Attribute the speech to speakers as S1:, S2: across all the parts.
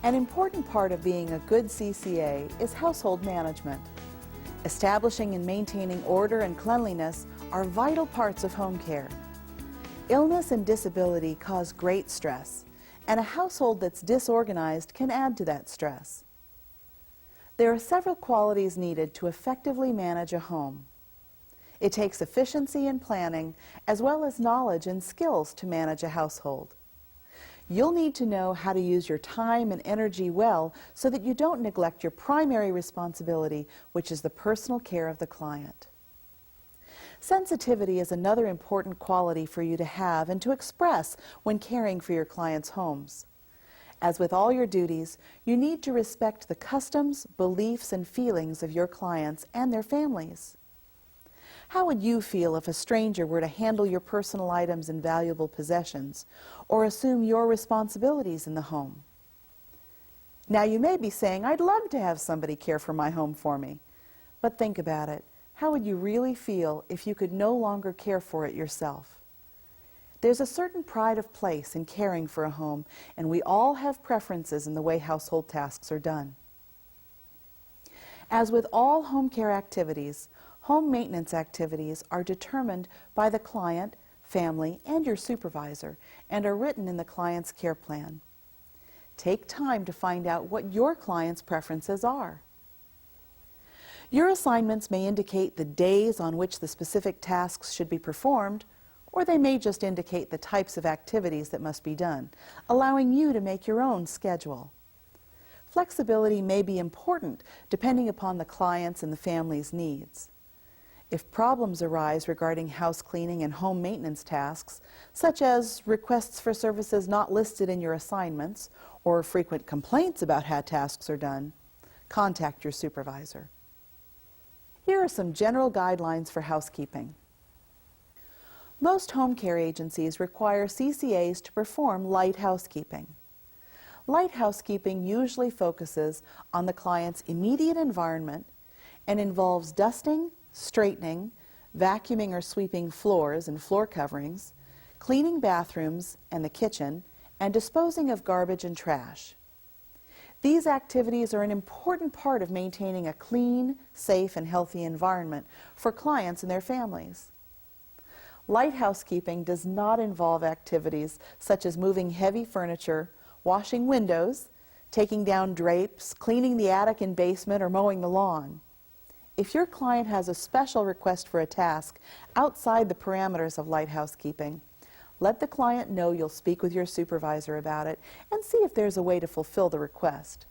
S1: An important part of being a good CCA is household management. Establishing and maintaining order and cleanliness are vital parts of home care. Illness and disability cause great stress, and a household that's disorganized can add to that stress. There are several qualities needed to effectively manage a home. It takes efficiency and planning, as well as knowledge and skills to manage a household. You'll need to know how to use your time and energy well so that you don't neglect your primary responsibility, which is the personal care of the client. Sensitivity is another important quality for you to have and to express when caring for your clients' homes. As with all your duties, you need to respect the customs, beliefs, and feelings of your clients and their families. How would you feel if a stranger were to handle your personal items and valuable possessions, or assume your responsibilities in the home? Now you may be saying, I'd love to have somebody care for my home for me. But think about it. How would you really feel if you could no longer care for it yourself? There's a certain pride of place in caring for a home, and we all have preferences in the way household tasks are done. As with all home care activities, home maintenance activities are determined by the client, family, and your supervisor, and are written in the client's care plan. Take time to find out what your client's preferences are. Your assignments may indicate the days on which the specific tasks should be performed, or they may just indicate the types of activities that must be done, allowing you to make your own schedule. Flexibility may be important depending upon the client's and the family's needs. If problems arise regarding house cleaning and home maintenance tasks, such as requests for services not listed in your assignments or frequent complaints about how tasks are done, contact your supervisor. Here are some general guidelines for housekeeping. Most home care agencies require CCAs to perform light housekeeping. Light housekeeping usually focuses on the client's immediate environment and involves dusting, straightening, vacuuming or sweeping floors and floor coverings, cleaning bathrooms and the kitchen, and disposing of garbage and trash. These activities are an important part of maintaining a clean, safe, and healthy environment for clients and their families. Light housekeeping does not involve activities such as moving heavy furniture, washing windows, taking down drapes, cleaning the attic and basement, or mowing the lawn. If your client has a special request for a task outside the parameters of light housekeeping, let the client know you'll speak with your supervisor about it and see if there's a way to fulfill the request.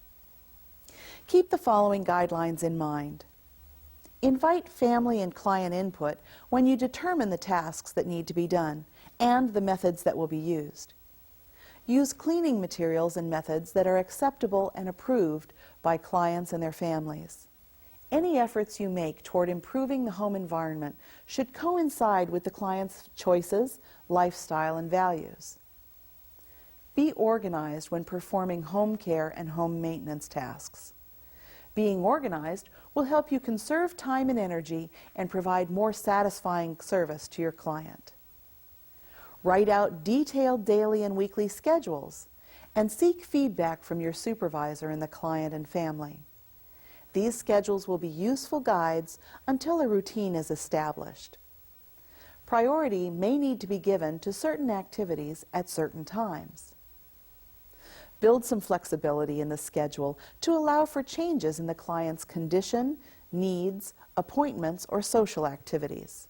S1: Keep the following guidelines in mind. Invite family and client input when you determine the tasks that need to be done and the methods that will be used. Use cleaning materials and methods that are acceptable and approved by clients and their families. Any efforts you make toward improving the home environment should coincide with the client's choices, lifestyle, and values. Be organized when performing home care and home maintenance tasks. Being organized will help you conserve time and energy and provide more satisfying service to your client. Write out detailed daily and weekly schedules and seek feedback from your supervisor and the client and family. These schedules will be useful guides until a routine is established. Priority may need to be given to certain activities at certain times. Build some flexibility in the schedule to allow for changes in the client's condition, needs, appointments, or social activities.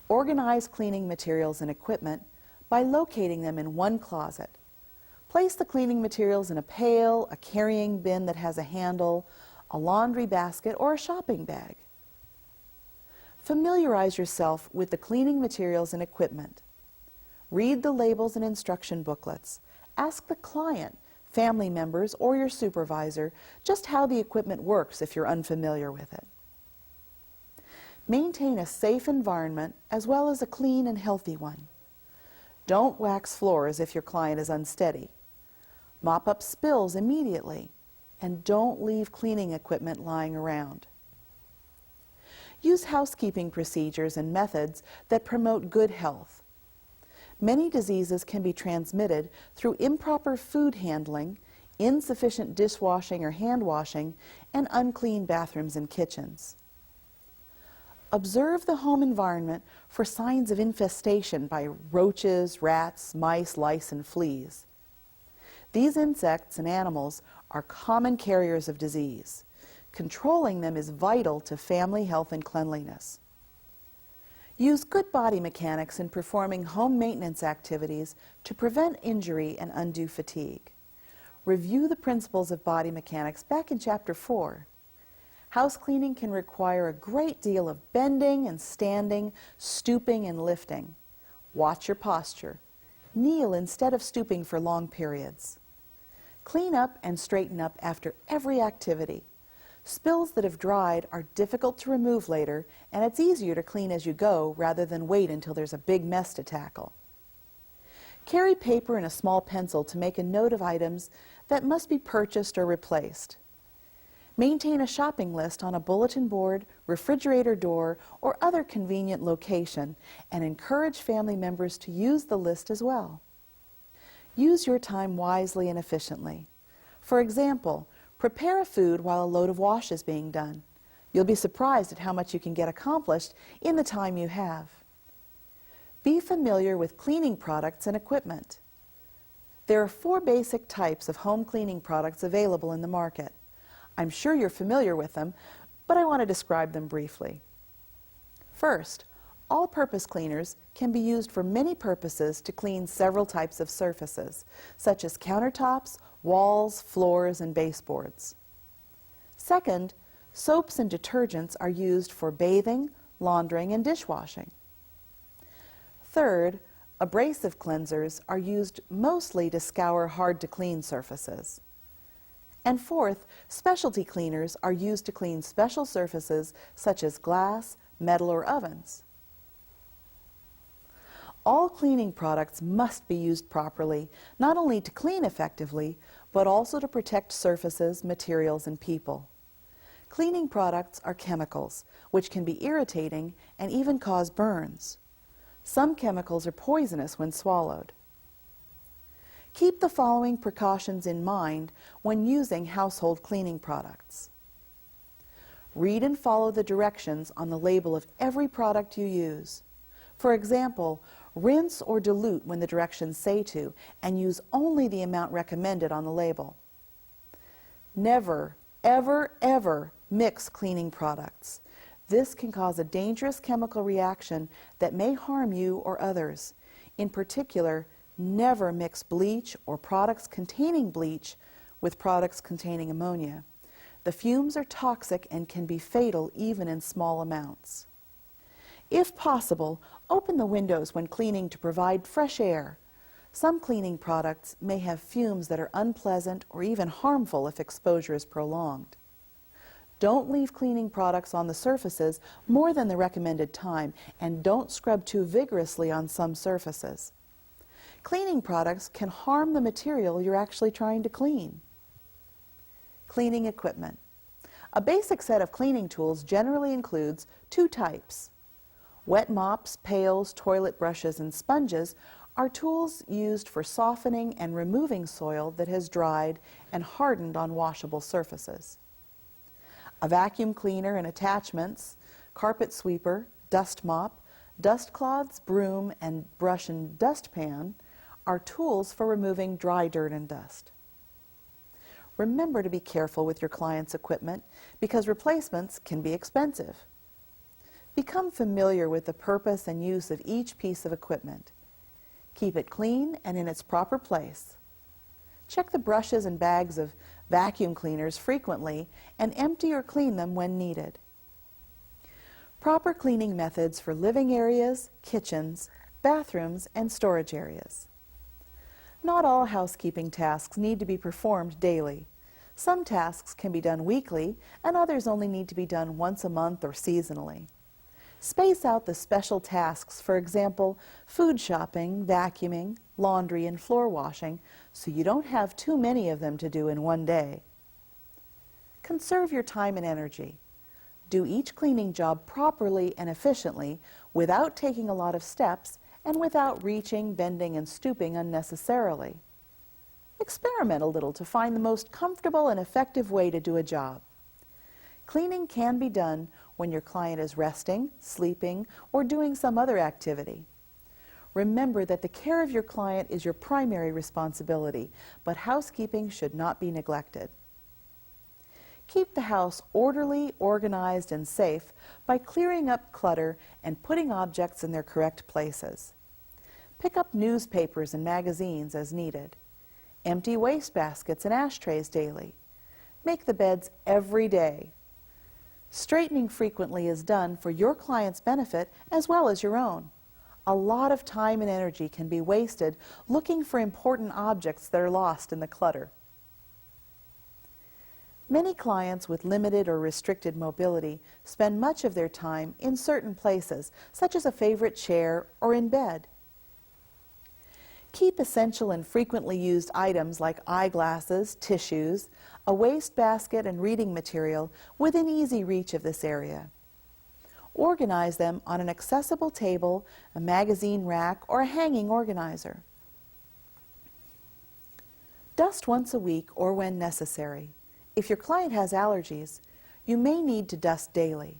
S1: Organize cleaning materials and equipment by locating them in one closet. Place the cleaning materials in a pail, a carrying bin that has a handle, a laundry basket, or a shopping bag. Familiarize yourself with the cleaning materials and equipment. Read the labels and instruction booklets. Ask the client, family members, or your supervisor just how the equipment works if you're unfamiliar with it. Maintain a safe environment as well as a clean and healthy one. Don't wax floors if your client is unsteady. Mop up spills immediately, and don't leave cleaning equipment lying around. Use housekeeping procedures and methods that promote good health. Many diseases can be transmitted through improper food handling, insufficient dishwashing or hand washing, and unclean bathrooms and kitchens. Observe the home environment for signs of infestation by roaches, rats, mice, lice, and fleas. These insects and animals are common carriers of disease. Controlling them is vital to family health and cleanliness. Use good body mechanics in performing home maintenance activities to prevent injury and undue fatigue. Review the principles of body mechanics back in Chapter 4. House cleaning can require a great deal of bending and standing, stooping and lifting. Watch your posture. Kneel instead of stooping for long periods. Clean up and straighten up after every activity. Spills that have dried are difficult to remove later, and it's easier to clean as you go rather than wait until there's a big mess to tackle. Carry paper and a small pencil to make a note of items that must be purchased or replaced. Maintain a shopping list on a bulletin board, refrigerator door, or other convenient location, and encourage family members to use the list as well. Use your time wisely and efficiently. For example, prepare a food while a load of wash is being done. You'll be surprised at how much you can get accomplished in the time you have. Be familiar with cleaning products and equipment. There are 4 basic types of home cleaning products available in the market. I'm sure you're familiar with them, but I want to describe them briefly. First, all-purpose cleaners can be used for many purposes to clean several types of surfaces, such as countertops, walls, floors, and baseboards. Second, soaps and detergents are used for bathing, laundering, and dishwashing. Third, abrasive cleansers are used mostly to scour hard-to-clean surfaces. And fourth, specialty cleaners are used to clean special surfaces such as glass, metal, or ovens. All cleaning products must be used properly, not only to clean effectively, but also to protect surfaces, materials, and people. Cleaning products are chemicals, which can be irritating and even cause burns. Some chemicals are poisonous when swallowed. Keep the following precautions in mind when using household cleaning products. Read and follow the directions on the label of every product you use. For example, rinse or dilute when the directions say to, and use only the amount recommended on the label. Never, ever, ever mix cleaning products. This can cause a dangerous chemical reaction that may harm you or others. In particular, never mix bleach or products containing bleach with products containing ammonia. The fumes are toxic and can be fatal even in small amounts. If possible, open the windows when cleaning to provide fresh air. Some cleaning products may have fumes that are unpleasant or even harmful if exposure is prolonged. Don't leave cleaning products on the surfaces more than the recommended time, and don't scrub too vigorously on some surfaces. Cleaning products can harm the material you're actually trying to clean. Cleaning equipment. A basic set of cleaning tools generally includes 2 types. Wet mops, pails, toilet brushes, and sponges are tools used for softening and removing soil that has dried and hardened on washable surfaces. A vacuum cleaner and attachments, carpet sweeper, dust mop, dust cloths, broom, and brush and dustpan are tools for removing dry dirt and dust. Remember to be careful with your client's equipment because replacements can be expensive. Become familiar with the purpose and use of each piece of equipment. Keep it clean and in its proper place. Check the brushes and bags of vacuum cleaners frequently and empty or clean them when needed. Proper cleaning methods for living areas, kitchens, bathrooms, and storage areas. Not all housekeeping tasks need to be performed daily. Some tasks can be done weekly, and others only need to be done once a month or seasonally. Space out the special tasks, for example, food shopping, vacuuming, laundry, and floor washing, so you don't have too many of them to do in one day. Conserve your time and energy. Do each cleaning job properly and efficiently without taking a lot of steps and without reaching, bending, and stooping unnecessarily. Experiment a little to find the most comfortable and effective way to do a job. Cleaning can be done when your client is resting, sleeping, or doing some other activity. Remember that the care of your client is your primary responsibility, but housekeeping should not be neglected. Keep the house orderly, organized, and safe by clearing up clutter and putting objects in their correct places. Pick up newspapers and magazines as needed. Empty wastebaskets and ashtrays daily. Make the beds every day. Straightening frequently is done for your client's benefit as well as your own. A lot of time and energy can be wasted looking for important objects that are lost in the clutter. Many clients with limited or restricted mobility spend much of their time in certain places, such as a favorite chair or in bed. Keep essential and frequently used items like eyeglasses, tissues, a wastebasket, and reading material within easy reach of this area. Organize them on an accessible table, a magazine rack, or a hanging organizer. Dust once a week or when necessary. If your client has allergies, you may need to dust daily.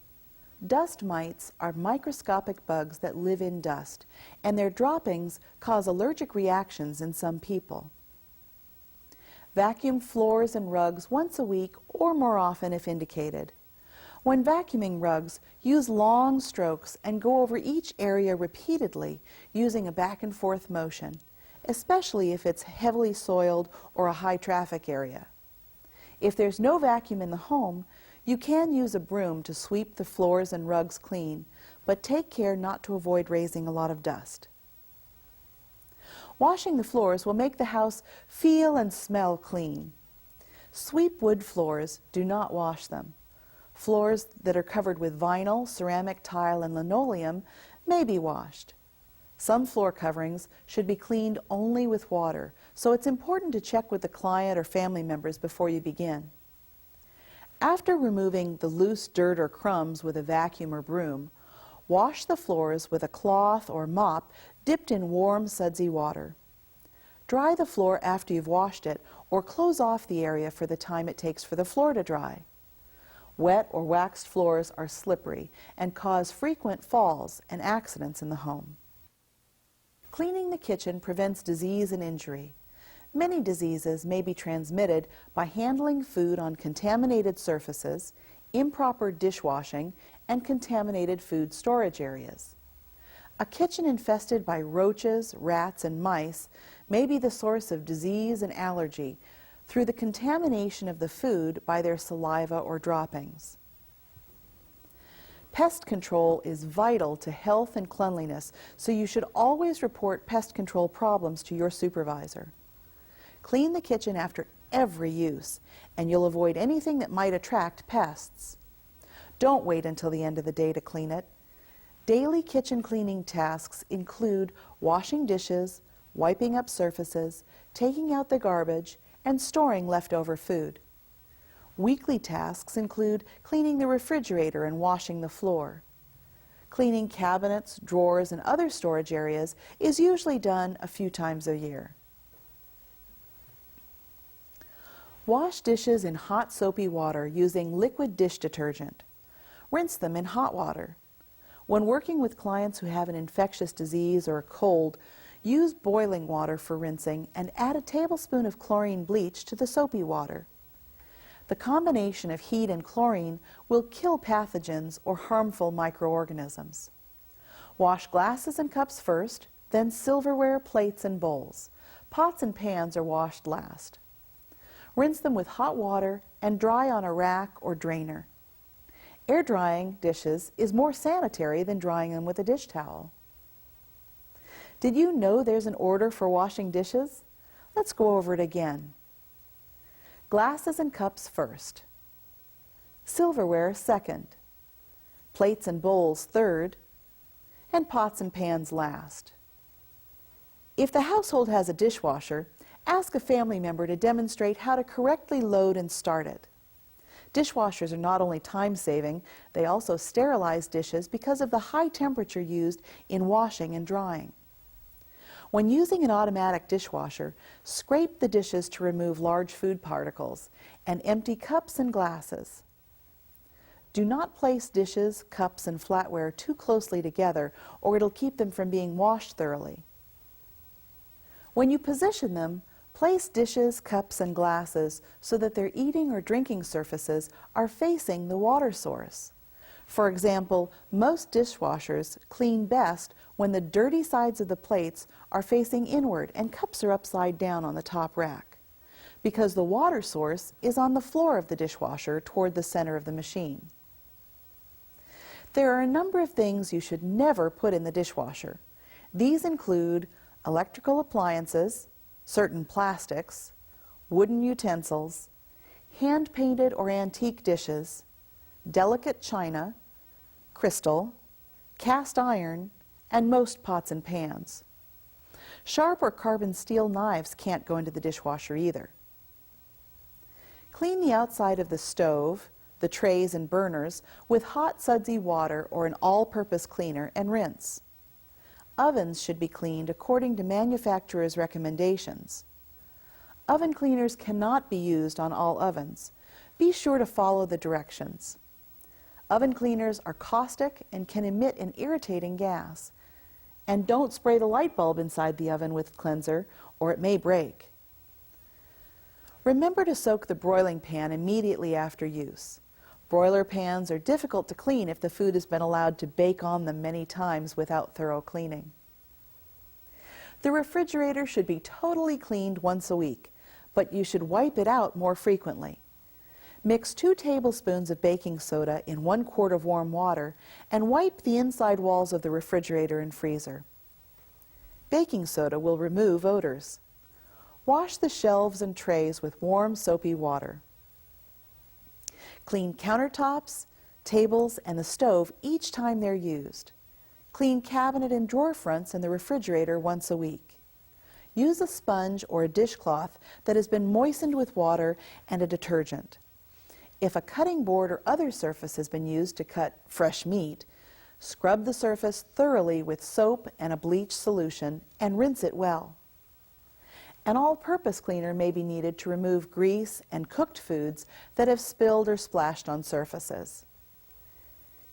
S1: Dust mites are microscopic bugs that live in dust, and their droppings cause allergic reactions in some people. Vacuum floors and rugs once a week or more often if indicated. When vacuuming rugs, use long strokes and go over each area repeatedly using a back and forth motion, especially if it's heavily soiled or a high traffic area. If there's no vacuum in the home, you can use a broom to sweep the floors and rugs clean, but take care not to avoid raising a lot of dust. Washing the floors will make the house feel and smell clean. Sweep wood floors, do not wash them. Floors that are covered with vinyl, ceramic tile, and linoleum may be washed. Some floor coverings should be cleaned only with water, so it's important to check with the client or family members before you begin. After removing the loose dirt or crumbs with a vacuum or broom, wash the floors with a cloth or mop dipped in warm, sudsy water. Dry the floor after you've washed it, or close off the area for the time it takes for the floor to dry. Wet or waxed floors are slippery and cause frequent falls and accidents in the home. Cleaning the kitchen prevents disease and injury. Many diseases may be transmitted by handling food on contaminated surfaces, improper dishwashing, and contaminated food storage areas. A kitchen infested by roaches, rats, and mice may be the source of disease and allergy through the contamination of the food by their saliva or droppings. Pest control is vital to health and cleanliness, so you should always report pest control problems to your supervisor. Clean the kitchen after every use, and you'll avoid anything that might attract pests. Don't wait until the end of the day to clean it. Daily kitchen cleaning tasks include washing dishes, wiping up surfaces, taking out the garbage, and storing leftover food. Weekly tasks include cleaning the refrigerator and washing the floor. Cleaning cabinets, drawers, and other storage areas is usually done a few times a year. Wash dishes in hot soapy water using liquid dish detergent. Rinse them in hot water. When working with clients who have an infectious disease or a cold, use boiling water for rinsing and add a tablespoon of chlorine bleach to the soapy water. The combination of heat and chlorine will kill pathogens or harmful microorganisms. Wash glasses and cups first, then silverware, plates, and bowls. Pots and pans are washed last. Rinse them with hot water and dry on a rack or drainer. Air drying dishes is more sanitary than drying them with a dish towel. Did you know there's an order for washing dishes? Let's go over it again. Glasses and cups first. Silverware second. Plates and bowls third. And pots and pans last. If the household has a dishwasher, ask a family member to demonstrate how to correctly load and start it. Dishwashers are not only time-saving, they also sterilize dishes because of the high temperature used in washing and drying. When using an automatic dishwasher, scrape the dishes to remove large food particles and empty cups and glasses. Do not place dishes, cups, and flatware too closely together or it'll keep them from being washed thoroughly. When you position them, place dishes, cups, and glasses so that their eating or drinking surfaces are facing the water source. For example, most dishwashers clean best when the dirty sides of the plates are facing inward and cups are upside down on the top rack, because the water source is on the floor of the dishwasher toward the center of the machine. There are a number of things you should never put in the dishwasher. These include electrical appliances, certain plastics, wooden utensils, hand-painted or antique dishes, delicate china, crystal, cast iron, and most pots and pans. Sharp or carbon steel knives can't go into the dishwasher either. Clean the outside of the stove, the trays and burners with hot sudsy water or an all-purpose cleaner and rinse. Ovens should be cleaned according to manufacturer's recommendations. Oven cleaners cannot be used on all ovens. Be sure to follow the directions. Oven cleaners are caustic and can emit an irritating gas. And don't spray the light bulb inside the oven with cleanser or it may break. Remember to soak the broiling pan immediately after use. Broiler pans are difficult to clean if the food has been allowed to bake on them many times without thorough cleaning. The refrigerator should be totally cleaned once a week, but you should wipe it out more frequently. Mix 2 tablespoons of baking soda in 1 quart of warm water and wipe the inside walls of the refrigerator and freezer. Baking soda will remove odors. Wash the shelves and trays with warm, soapy water. Clean countertops, tables, and the stove each time they're used. Clean cabinet and drawer fronts in the refrigerator once a week. Use a sponge or a dishcloth that has been moistened with water and a detergent. If a cutting board or other surface has been used to cut fresh meat, scrub the surface thoroughly with soap and a bleach solution and rinse it well. An all-purpose cleaner may be needed to remove grease and cooked foods that have spilled or splashed on surfaces.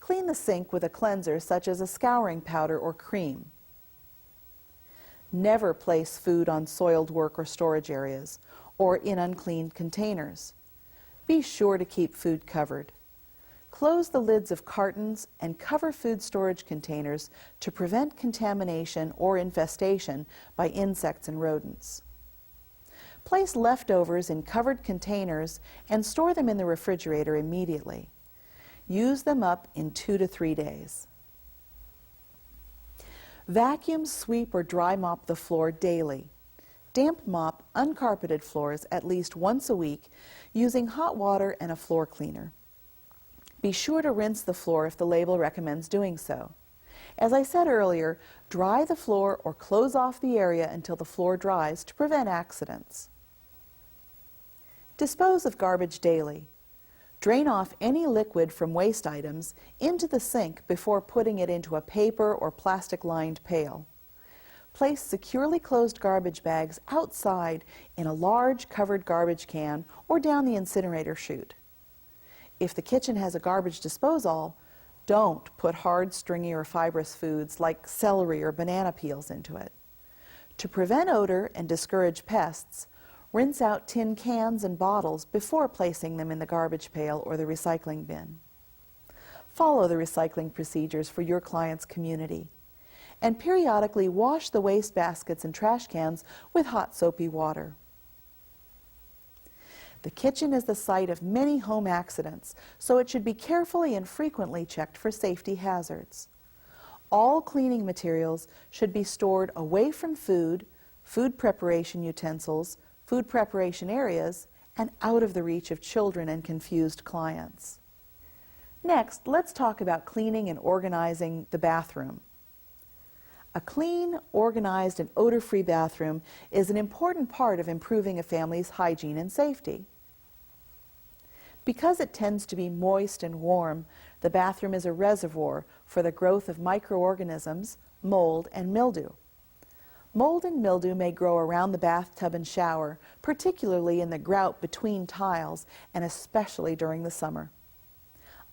S1: Clean the sink with a cleanser such as a scouring powder or cream. Never place food on soiled work or storage areas or in uncleaned containers. Be sure to keep food covered. Close the lids of cartons and cover food storage containers to prevent contamination or infestation by insects and rodents. Place leftovers in covered containers and store them in the refrigerator immediately. Use them up in 2 to 3 days. Vacuum, sweep, or dry mop the floor daily. Damp mop uncarpeted floors at least once a week using hot water and a floor cleaner. Be sure to rinse the floor if the label recommends doing so. As I said earlier, dry the floor or close off the area until the floor dries to prevent accidents. Dispose of garbage daily. Drain off any liquid from waste items into the sink before putting it into a paper or plastic-lined pail. Place securely closed garbage bags outside in a large covered garbage can or down the incinerator chute. If the kitchen has a garbage disposal, don't put hard, stringy, or fibrous foods like celery or banana peels into it. To prevent odor and discourage pests, rinse out tin cans and bottles before placing them in the garbage pail or the recycling bin. Follow the recycling procedures for your client's community. And periodically wash the waste baskets and trash cans with hot soapy water. The kitchen is the site of many home accidents, so it should be carefully and frequently checked for safety hazards. All cleaning materials should be stored away from food, food preparation utensils, food preparation areas, and out of the reach of children and confused clients. Next, let's talk about cleaning and organizing the bathroom. A clean, organized, and odor-free bathroom is an important part of improving a family's hygiene and safety. Because it tends to be moist and warm, the bathroom is a reservoir for the growth of microorganisms, mold, and mildew. Mold and mildew may grow around the bathtub and shower, particularly in the grout between tiles and especially during the summer.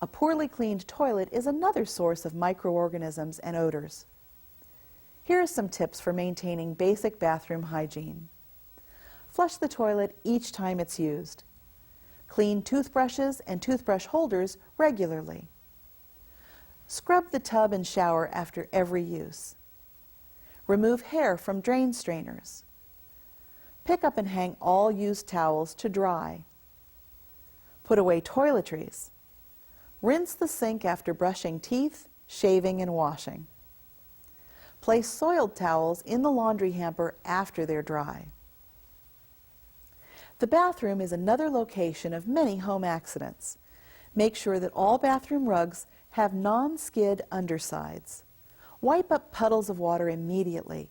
S1: A poorly cleaned toilet is another source of microorganisms and odors. Here are some tips for maintaining basic bathroom hygiene. Flush the toilet each time it's used. Clean toothbrushes and toothbrush holders regularly. Scrub the tub and shower after every use. Remove hair from drain strainers. Pick up and hang all used towels to dry. Put away toiletries. Rinse the sink after brushing teeth, shaving, and washing. Place soiled towels in the laundry hamper after they're dry. The bathroom is another location of many home accidents. Make sure that all bathroom rugs have non-skid undersides. Wipe up puddles of water immediately.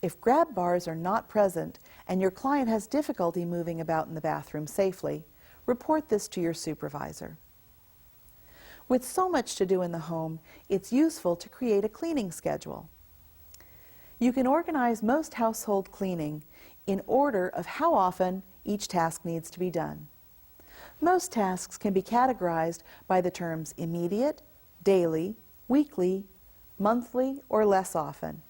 S1: If grab bars are not present and your client has difficulty moving about in the bathroom safely, report this to your supervisor. With so much to do in the home, it's useful to create a cleaning schedule. You can organize most household cleaning in order of how often each task needs to be done. Most tasks can be categorized by the terms immediate, daily, weekly, monthly, or less often.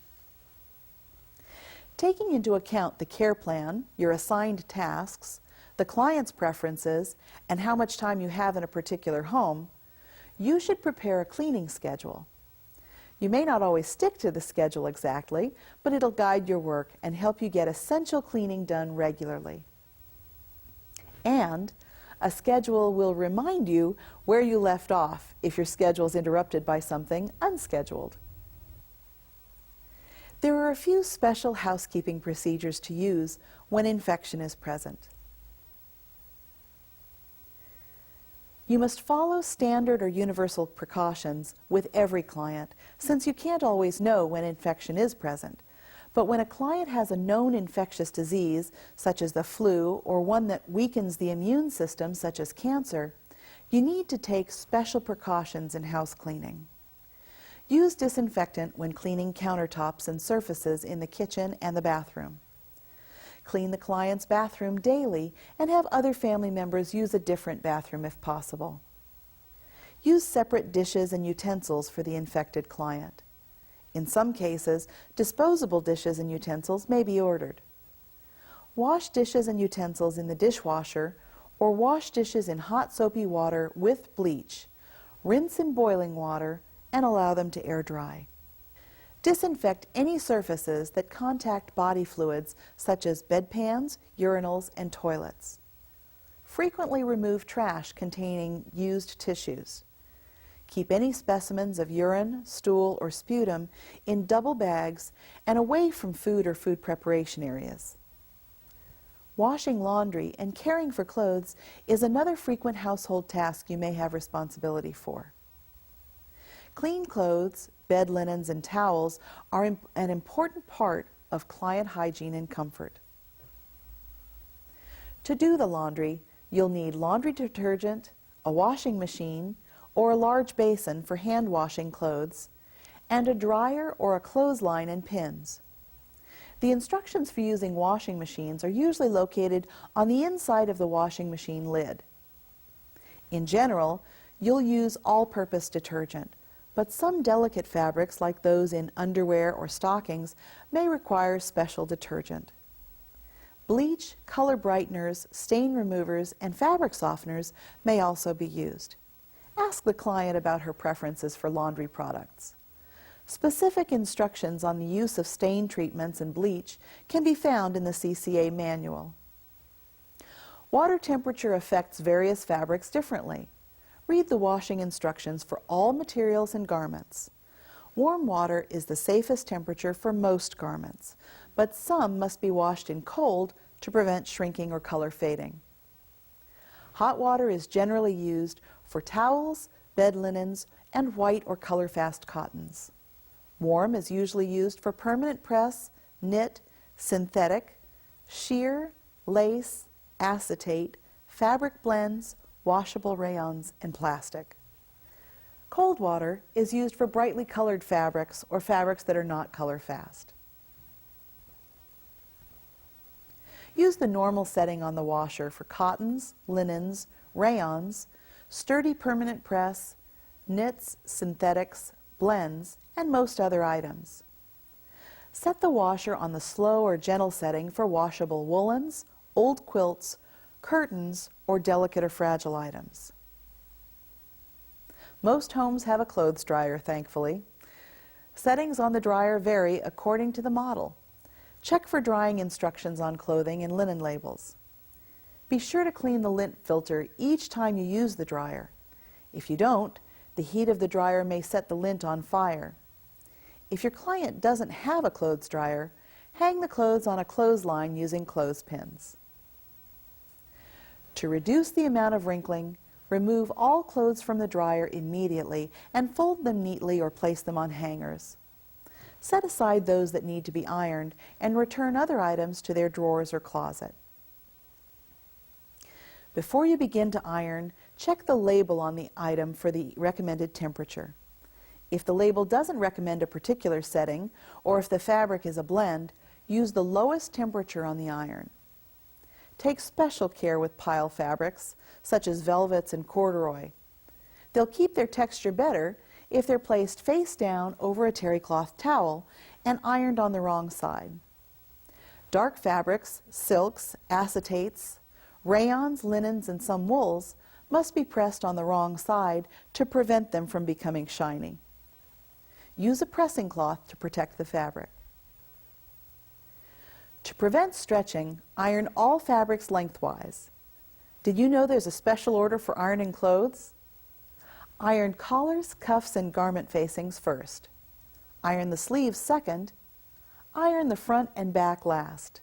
S1: Taking into account the care plan, your assigned tasks, the client's preferences, and how much time you have in a particular home, you should prepare a cleaning schedule. You may not always stick to the schedule exactly, but it'll guide your work and help you get essential cleaning done regularly. And a schedule will remind you where you left off if your schedule is interrupted by something unscheduled. There are a few special housekeeping procedures to use when infection is present. You must follow standard or universal precautions with every client, since you can't always know when infection is present. But when a client has a known infectious disease, such as the flu, or one that weakens the immune system, such as cancer, you need to take special precautions in house cleaning. Use disinfectant when cleaning countertops and surfaces in the kitchen and the bathroom. Clean the client's bathroom daily and have other family members use a different bathroom if possible. Use separate dishes and utensils for the infected client. In some cases, disposable dishes and utensils may be ordered. Wash dishes and utensils in the dishwasher or wash dishes in hot soapy water with bleach. Rinse in boiling water and allow them to air dry. Disinfect any surfaces that contact body fluids such as bedpans, urinals, and toilets. Frequently remove trash containing used tissues. Keep any specimens of urine, stool, or sputum in double bags and away from food or food preparation areas. Washing laundry and caring for clothes is another frequent household task you may have responsibility for. Clean clothes, bed linens, and towels are an important part of client hygiene and comfort. To do the laundry, you'll need laundry detergent, a washing machine, or a large basin for hand washing clothes, and a dryer or a clothesline and pins. The instructions for using washing machines are usually located on the inside of the washing machine lid. In general, you'll use all-purpose detergent, but some delicate fabrics, like those in underwear or stockings, may require special detergent. Bleach, color brighteners, stain removers, and fabric softeners may also be used. Ask the client about her preferences for laundry products. Specific instructions on the use of stain treatments and bleach can be found in the CCA manual. Water temperature affects various fabrics differently. Read the washing instructions for all materials and garments. Warm water is the safest temperature for most garments, but some must be washed in cold to prevent shrinking or color fading. Hot water is generally used for towels, bed linens, and white or color-fast cottons. Warm is usually used for permanent press, knit, synthetic, sheer, lace, acetate, fabric blends, washable rayons, and plastic. Cold water is used for brightly colored fabrics or fabrics that are not color-fast. Use the normal setting on the washer for cottons, linens, rayons, sturdy permanent press, knits, synthetics, blends, and most other items. Set the washer on the slow or gentle setting for washable woolens, old quilts, curtains, or delicate or fragile items. Most homes have a clothes dryer, thankfully. Settings on the dryer vary according to the model. Check for drying instructions on clothing and linen labels. Be sure to clean the lint filter each time you use the dryer. If you don't, the heat of the dryer may set the lint on fire. If your client doesn't have a clothes dryer, hang the clothes on a clothesline using clothespins. To reduce the amount of wrinkling, remove all clothes from the dryer immediately and fold them neatly or place them on hangers. Set aside those that need to be ironed and return other items to their drawers or closet. Before you begin to iron, check the label on the item for the recommended temperature. If the label doesn't recommend a particular setting, or if the fabric is a blend, use the lowest temperature on the iron. Take special care with pile fabrics, such as velvets and corduroy. They'll keep their texture better if they're placed face down over a terry cloth towel and ironed on the wrong side. Dark fabrics, silks, acetates, rayons, linens, and some wools must be pressed on the wrong side to prevent them from becoming shiny. Use a pressing cloth to protect the fabric. To prevent stretching, iron all fabrics lengthwise. Did you know there's a special order for ironing clothes? Iron collars, cuffs, and garment facings first. Iron the sleeves second. Iron the front and back last.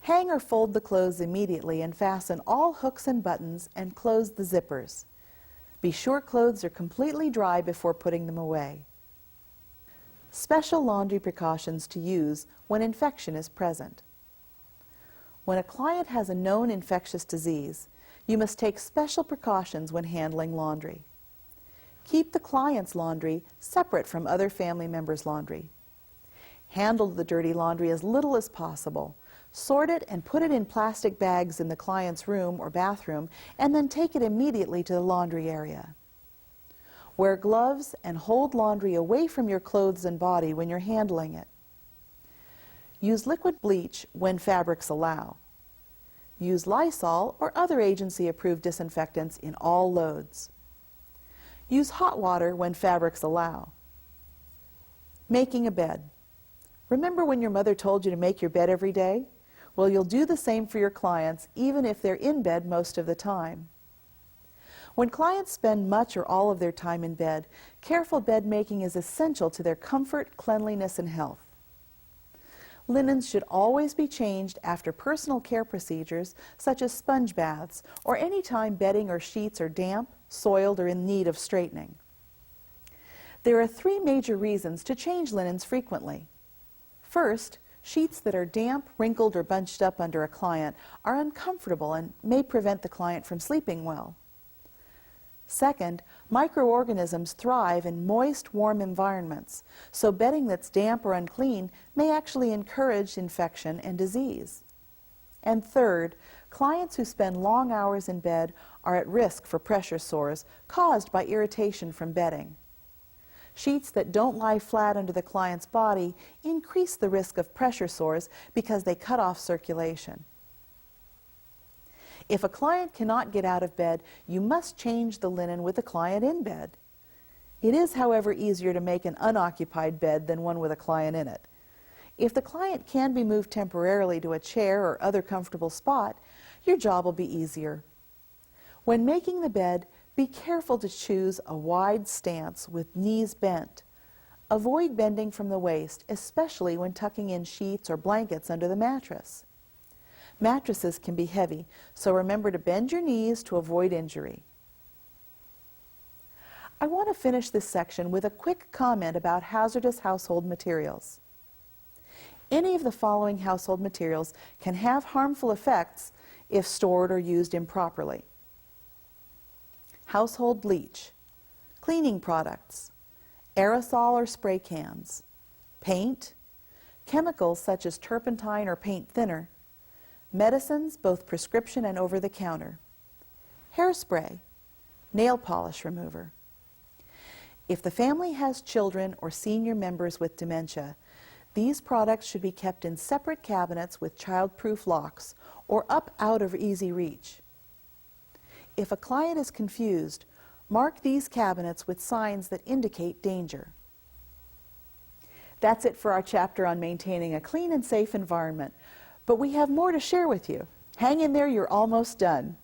S1: Hang or fold the clothes immediately and fasten all hooks and buttons and close the zippers. Be sure clothes are completely dry before putting them away. Special laundry precautions to use when infection is present. When a client has a known infectious disease, you must take special precautions when handling laundry. Keep the client's laundry separate from other family members' laundry. Handle the dirty laundry as little as possible. Sort it and put it in plastic bags in the client's room or bathroom, and then take it immediately to the laundry area. Wear gloves and hold laundry away from your clothes and body when you're handling it. Use liquid bleach when fabrics allow. Use Lysol or other agency-approved disinfectants in all loads. Use hot water when fabrics allow. Making a bed. Remember when your mother told you to make your bed every day? Well, you'll do the same for your clients, even if they're in bed most of the time. When clients spend much or all of their time in bed, careful bed making is essential to their comfort, cleanliness, and health. Linens should always be changed after personal care procedures such as sponge baths or any time bedding or sheets are damp, soiled, or in need of straightening. There are 3 major reasons to change linens frequently. First, sheets that are damp, wrinkled, or bunched up under a client are uncomfortable and may prevent the client from sleeping well. Second, microorganisms thrive in moist, warm environments, so bedding that's damp or unclean may actually encourage infection and disease. And third, clients who spend long hours in bed are at risk for pressure sores caused by irritation from bedding. Sheets that don't lie flat under the client's body increase the risk of pressure sores because they cut off circulation. If a client cannot get out of bed, you must change the linen with the client in bed. It is, however, easier to make an unoccupied bed than one with a client in it. If the client can be moved temporarily to a chair or other comfortable spot, your job will be easier. When making the bed, be careful to choose a wide stance with knees bent. Avoid bending from the waist, especially when tucking in sheets or blankets under the mattress. Mattresses can be heavy, so remember to bend your knees to avoid injury. I want to finish this section with a quick comment about hazardous household materials. Any of the following household materials can have harmful effects if stored or used improperly. Household bleach, cleaning products, aerosol or spray cans, paint, chemicals such as turpentine or paint thinner, medicines, both prescription and over-the-counter, hairspray, nail polish remover. If the family has children or senior members with dementia, these products should be kept in separate cabinets with child-proof locks or up out of easy reach. If a client is confused, mark these cabinets with signs that indicate danger. That's it for our chapter on maintaining a clean and safe environment, but we have more to share with you. Hang in there, you're almost done.